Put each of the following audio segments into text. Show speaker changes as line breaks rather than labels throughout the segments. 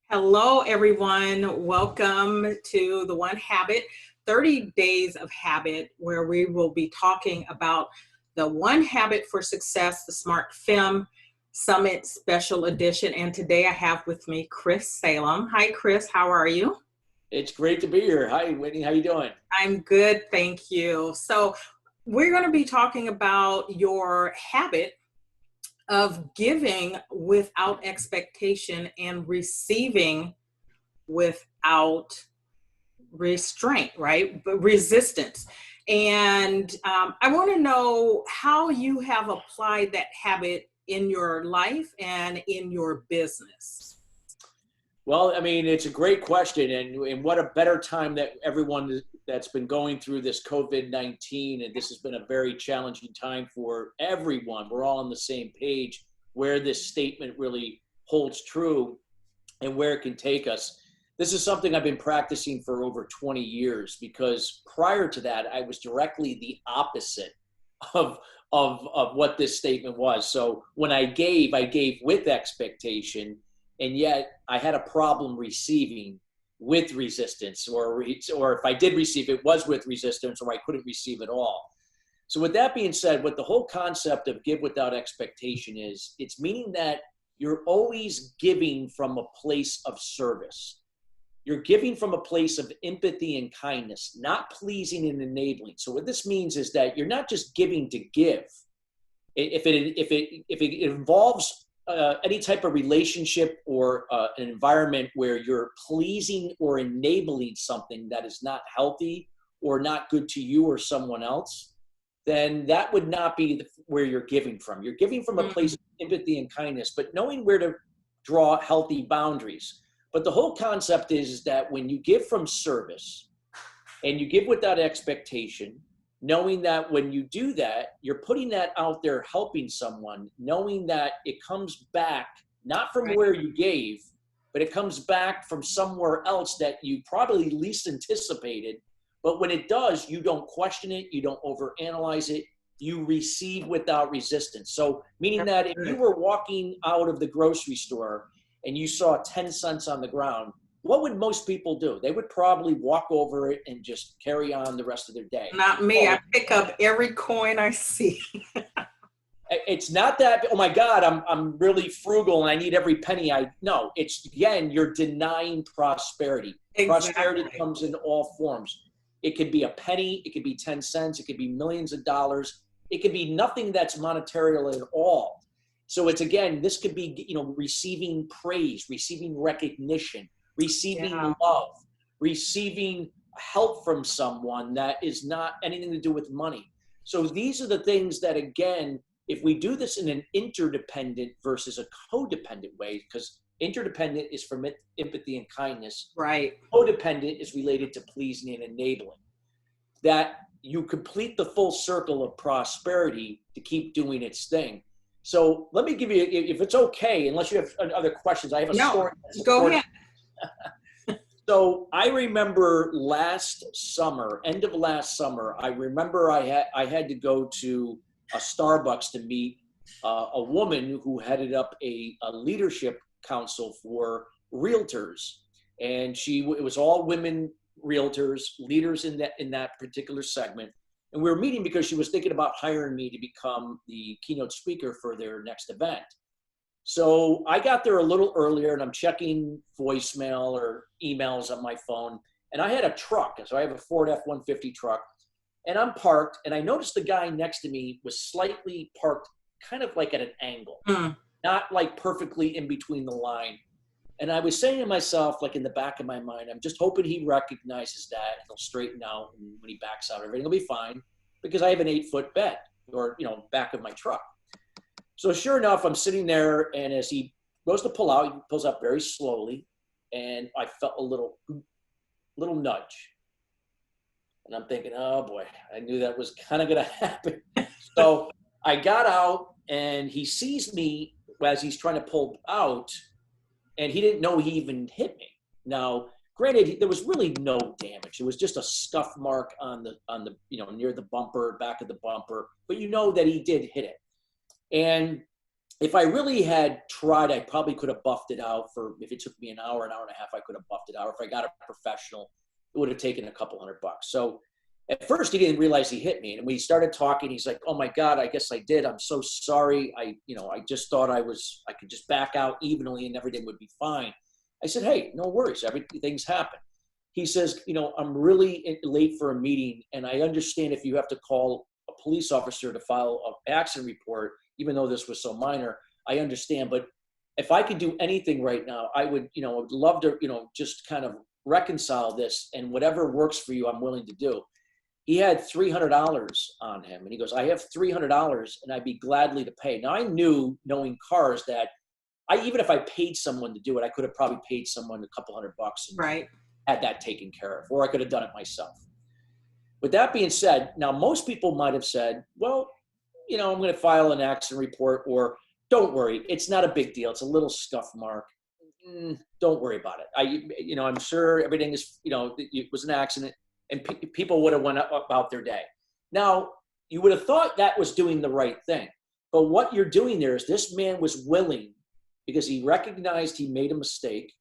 Hello, everyone. Welcome to the One Habit 30 Days of Habit, where we will be talking about the One Habit for Success, the SmartFem Summit Special Edition. And today I have with me Chris Salem. Hi, Chris. How are you?
It's great to be here. Hi, Whitney. How you doing?
I'm good. Thank you. So, we're going to be talking about your habit of giving without expectation and receiving without restraint, right? But resistance. And I want to know how you have applied that habit in your life and in your business.
Well, I mean, it's a great question, and what a better time that everyone that's been going through this COVID-19, and this has been a very challenging time for everyone. We're all on the same page where this statement really holds true and where it can take us. This is something I've been practicing for over 20 years because prior to that, I was directly the opposite of what this statement was. So when I gave with expectation, and yet I had a problem receiving with resistance, or if I did receive, it was with resistance, or I couldn't receive at all. So with that being said, what the whole concept of give without expectation is, it's meaning that you're always giving from a place of service. You're giving from a place of empathy and kindness, not pleasing and enabling. So what this means is that you're not just giving to give. If it involves any type of relationship or an environment where you're pleasing or enabling something that is not healthy or not good to you or someone else, then that would not be where you're giving from. You're giving from a place of empathy and kindness, but knowing where to draw healthy boundaries. But the whole concept is that when you give from service and you give without expectation, knowing that when you do that, you're putting that out there, helping someone, knowing that it comes back, not from where you gave, but it comes back from somewhere else that you probably least anticipated. But when it does, you don't question it, you don't overanalyze it, you receive without resistance. So meaning that if you were walking out of the grocery store and you saw 10 cents on the ground, what would most people do? They would probably walk over it and just carry on the rest of their day.
Not me. I pick up every coin I see.
It's not that, oh my God, I'm really frugal and I need every penny. No, it's, again, you're denying prosperity.
Exactly.
Prosperity comes in all forms. It could be a penny, it could be 10 cents, it could be millions of dollars. It could be nothing that's monetary at all. So it's, again, this could be, receiving praise, receiving recognition, receiving love, receiving help from someone that is not anything to do with money. So these are the things that, again, if we do this in an interdependent versus a codependent way, because interdependent is from empathy and kindness.
Right.
Codependent is related to pleasing and enabling. That you complete the full circle of prosperity to keep doing its thing. So let me give you, if it's okay, unless you have other questions, I have a story.
Go ahead.
So I remember last summer, end of last summer, I remember I had to go to a Starbucks to meet a woman who headed up a leadership council for realtors. And it was all women realtors, leaders in that particular segment. And we were meeting because she was thinking about hiring me to become the keynote speaker for their next event. So I got there a little earlier and I'm checking voicemail or emails on my phone. And I had a truck. So I have a Ford F-150 truck. And I'm parked. And I noticed the guy next to me was slightly parked kind of like at an angle. Not like perfectly in between the line. And I was saying to myself, like in the back of my mind, I'm just hoping he recognizes that and he'll straighten out. And when he backs out, everything will be fine because I have an 8-foot bed or, back of my truck. So sure enough, I'm sitting there, and as he goes to pull out, he pulls up very slowly, and I felt a little nudge. And I'm thinking, oh boy, I knew that was kind of going to happen. So I got out, and he sees me as he's trying to pull out, and he didn't know he even hit me. Now, granted, there was really no damage. It was just a scuff mark on the near the bumper, back of the bumper, but that he did hit it. And if I really had tried, I probably could have buffed it out for, if it took me an hour and a half, I could have buffed it out. If I got a professional, it would have taken a couple $100. So at first he didn't realize he hit me. And when he started talking, he's like, oh my God, I guess I did. I'm so sorry. I just thought I could just back out evenly and everything would be fine. I said, hey, no worries. Everything's happened. He says, I'm really late for a meeting, and I understand if you have to call a police officer to file an accident report, even though this was so minor, I understand. But if I could do anything right now, I would, would love to, just kind of reconcile this, and whatever works for you, I'm willing to do. He had $300 on him, and he goes, I have $300 and I'd be gladly to pay. Now I knew, knowing cars, that even if I paid someone to do it, I could have probably paid someone a couple $100 and
right.
had that taken care of, or I could have done it myself. With that being said, now most people might have said, well, I'm going to file an accident report, or don't worry, it's not a big deal. It's a little scuff mark. Don't worry about it. I'm sure everything is, it was an accident, and people would have went about their day. Now, you would have thought that was doing the right thing. But what you're doing there is, this man was willing, because he recognized he made a mistake,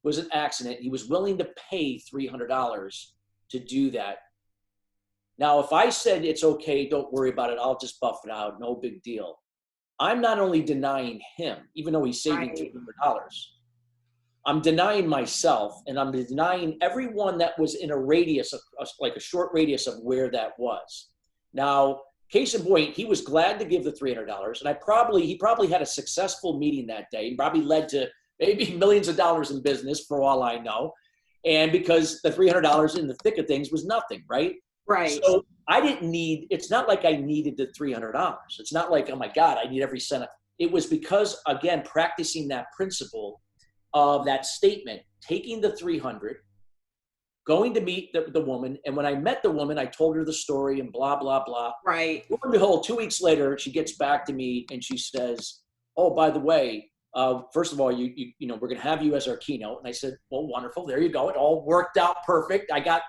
was an accident. He was willing to pay $300 to do that. Now, if I said, it's okay, don't worry about it, I'll just buff it out, no big deal, I'm not only denying him, even though he's saving $300, I'm denying myself, and I'm denying everyone that was in a radius, like a short radius of where that was. Now, case in point, he was glad to give the $300, and he probably had a successful meeting that day, and probably led to maybe millions of dollars in business, for all I know. And because the $300 in the thick of things was nothing, right?
Right.
So it's not like I needed the $300. It's not like, oh my God, I need every cent. It was because, again, practicing that principle of that statement, taking the $300, going to meet the woman. And when I met the woman, I told her the story and blah, blah, blah.
Right.
Lo and behold, 2 weeks later, she gets back to me and she says, oh, by the way, first of all, we're going to have you as our keynote. And I said, well, wonderful. There you go. It all worked out perfect. I got,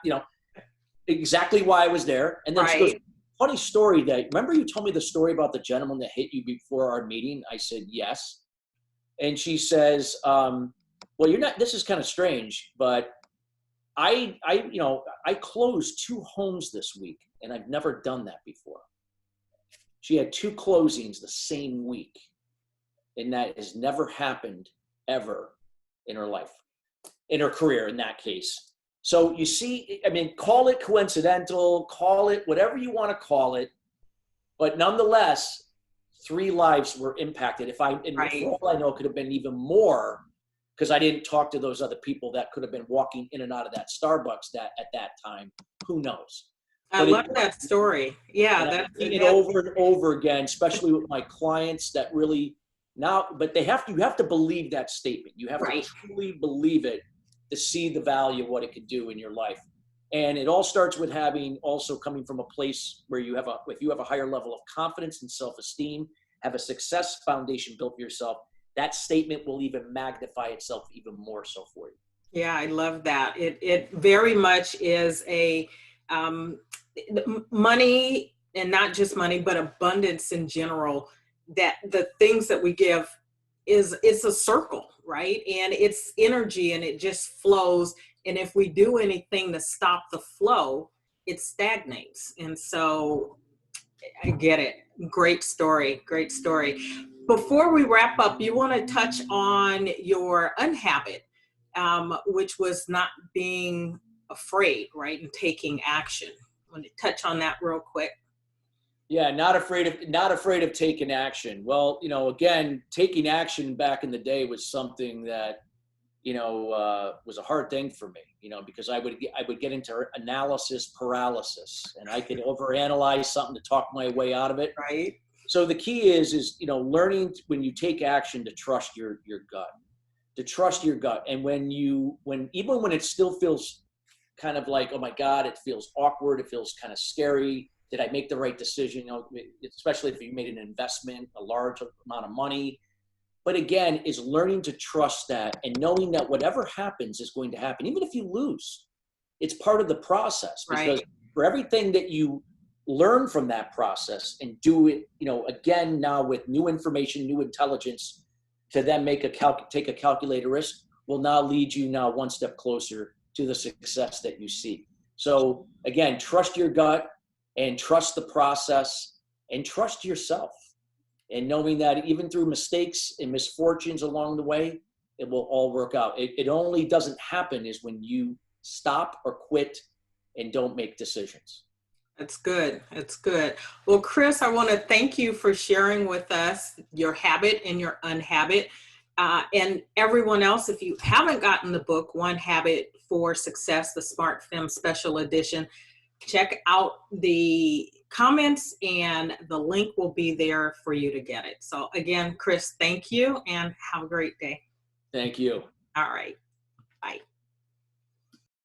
exactly why I was there. And then she goes, funny story, remember you told me the story about the gentleman that hit you before our meeting? I said, yes. And she says, well, this is kind of strange, but I closed 2 homes this week, and I've never done that before. She had 2 closings the same week, and that has never happened ever in her life, in her career, in that case. So you see, call it coincidental, call it whatever you want to call it, but nonetheless, 3 lives were impacted. For all I know, it could have been even more, because I didn't talk to those other people that could have been walking in and out of that Starbucks at that time. Who knows?
I love that story. Yeah,
that's it over and over again, especially with my clients that really but you have to believe that statement. You have to truly believe it to see the value of what it could do in your life. And it all starts with coming from a place where if you have a higher level of confidence and self-esteem, have a success foundation built for yourself, that statement will even magnify itself even more so for you.
Yeah, I love that. It very much is a money, and not just money, but abundance in general, that the things that we give it's a circle, right? And it's energy, and it just flows. And if we do anything to stop the flow, it stagnates. And so I get it. Great story. Great story. Before we wrap up, you want to touch on your unhabit, which was not being afraid, right? And taking action. I want to touch on that real quick.
Yeah, not afraid of taking action. Well, again, taking action back in the day was something that, was a hard thing for me, because I would get into analysis paralysis, and I could overanalyze something to talk my way out of it.
Right.
So the key is learning when you take action to trust your gut, and even when it still feels kind of like, oh my God, it feels awkward, it feels kind of scary. Did I make the right decision? Especially if you made an investment, a large amount of money. But again, is learning to trust that, and knowing that whatever happens is going to happen. Even if you lose, it's part of the process. Because for everything that you learn from that process and do it, again, now with new information, new intelligence, to then take a calculated risk will now lead you now one step closer to the success that you seek. So again, trust your gut and trust the process and trust yourself. And knowing that even through mistakes and misfortunes along the way, it will all work out. It only doesn't happen is when you stop or quit and don't make decisions.
That's good. That's good. Well, Chris, I want to thank you for sharing with us your habit and your unhabit. And everyone else, if you haven't gotten the book, One Habit for Success, the SmartFem Special Edition, check out the comments and the link will be there for you to get it. So again, Chris, thank you and have a great day.
Thank you.
All right. Bye.